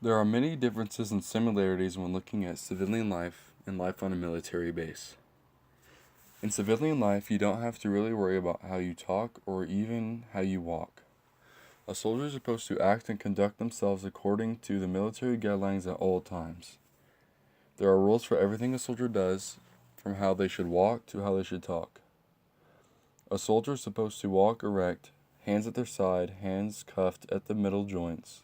There are many differences and similarities when looking at civilian life and life on a military base. In civilian life, you don't have to really worry about how you talk or even how you walk. A soldier is supposed to act and conduct themselves according to the military guidelines at all times. There are rules for everything a soldier does, from how they should walk to how they should talk. A soldier is supposed to walk erect, hands at their side, hands cuffed at the middle joints.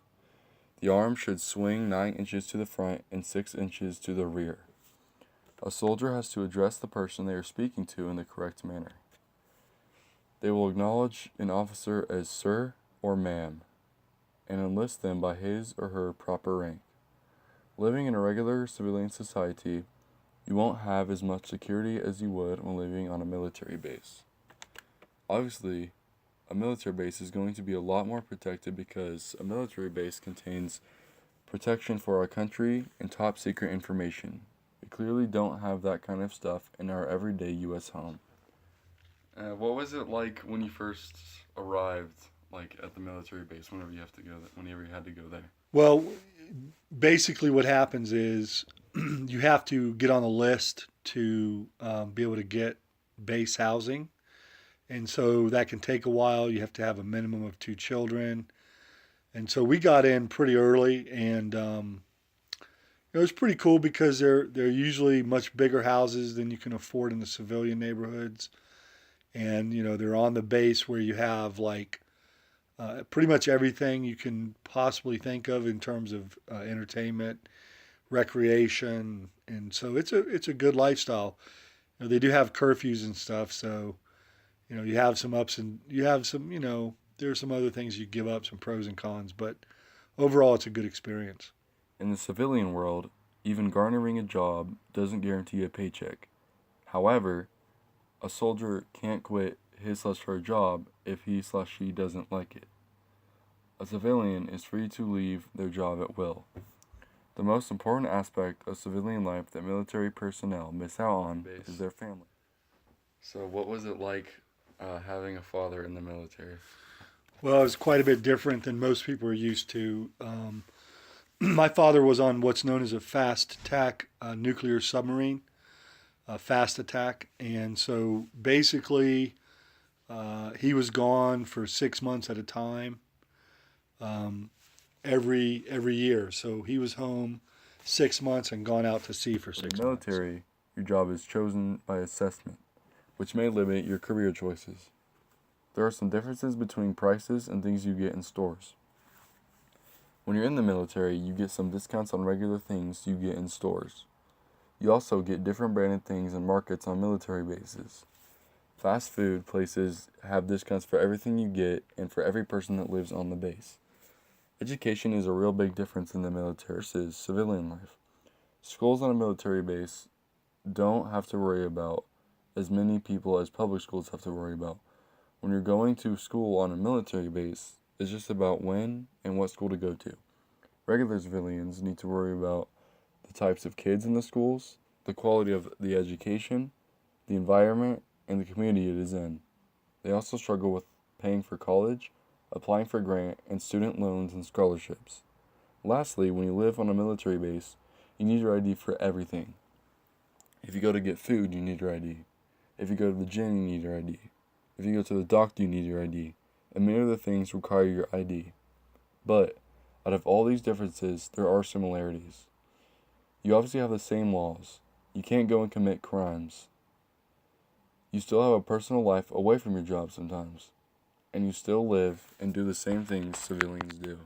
The arm should swing 9 inches to the front and 6 inches to the rear. A soldier has to address the person they are speaking to in the correct manner. They will acknowledge an officer as sir or ma'am, and enlist them by his or her proper rank. Living in a regular civilian society, you won't have as much security as you would when living on a military base. Obviously, a military base is going to be a lot more protected because a military base contains protection for our country and top secret information. We clearly don't have that kind of stuff in our everyday U.S. home. What was it like when you first arrived, like at the military base? Whenever you had to go there. Well, basically, what happens is you have to get on a list to be able to get base housing. And so that can take a while. You have to have a minimum of two children. And so we got in pretty early, and it was pretty cool because they're usually much bigger houses than you can afford in the civilian neighborhoods. And they're on the base where you have like pretty much everything you can possibly think of in terms of entertainment, recreation, and so it's a good lifestyle. They do have curfews and stuff, so you have some ups and you have some there's some other things you give up, some pros and cons, but overall it's a good experience. In the civilian world, even garnering a job doesn't guarantee a paycheck. However, a soldier can't quit his/her job if he/she doesn't like it. A civilian is free to leave their job at will. The most important aspect of civilian life that military personnel miss out on is their family. So, what was it like having a father in the military? Well, it's quite a bit different than most people are used to. My father was on what's known as a fast attack nuclear submarine, fast attack, and so basically he was gone for 6 months at a time, um, every year. So he was home 6 months and gone out to sea for In six the months. military, your job is chosen by assessment, which may limit your career choices. There are some differences between prices and things you get in stores. When you're in the military, you get some discounts on regular things you get in stores. You also get different branded things and markets on military bases. Fast food places have discounts for everything you get and for every person that lives on the base. Education is a real big difference in the military versus civilian life. Schools on a military base don't have to worry about as many people as public schools have to worry about. When you're going to school on a military base, it's just about when and what school to go to. Regular civilians need to worry about the types of kids in the schools, the quality of the education, the environment, and the community it is in. They also struggle with paying for college, applying for grant and student loans and scholarships. Lastly, when you live on a military base, you need your ID for everything. If you go to get food, you need your ID. If you go to the gym, you need your ID. If you go to the doctor, you need your ID. And many other things require your ID. But, out of all these differences, there are similarities. You obviously have the same laws. You can't go and commit crimes. You still have a personal life away from your job sometimes. And you still live and do the same things civilians do.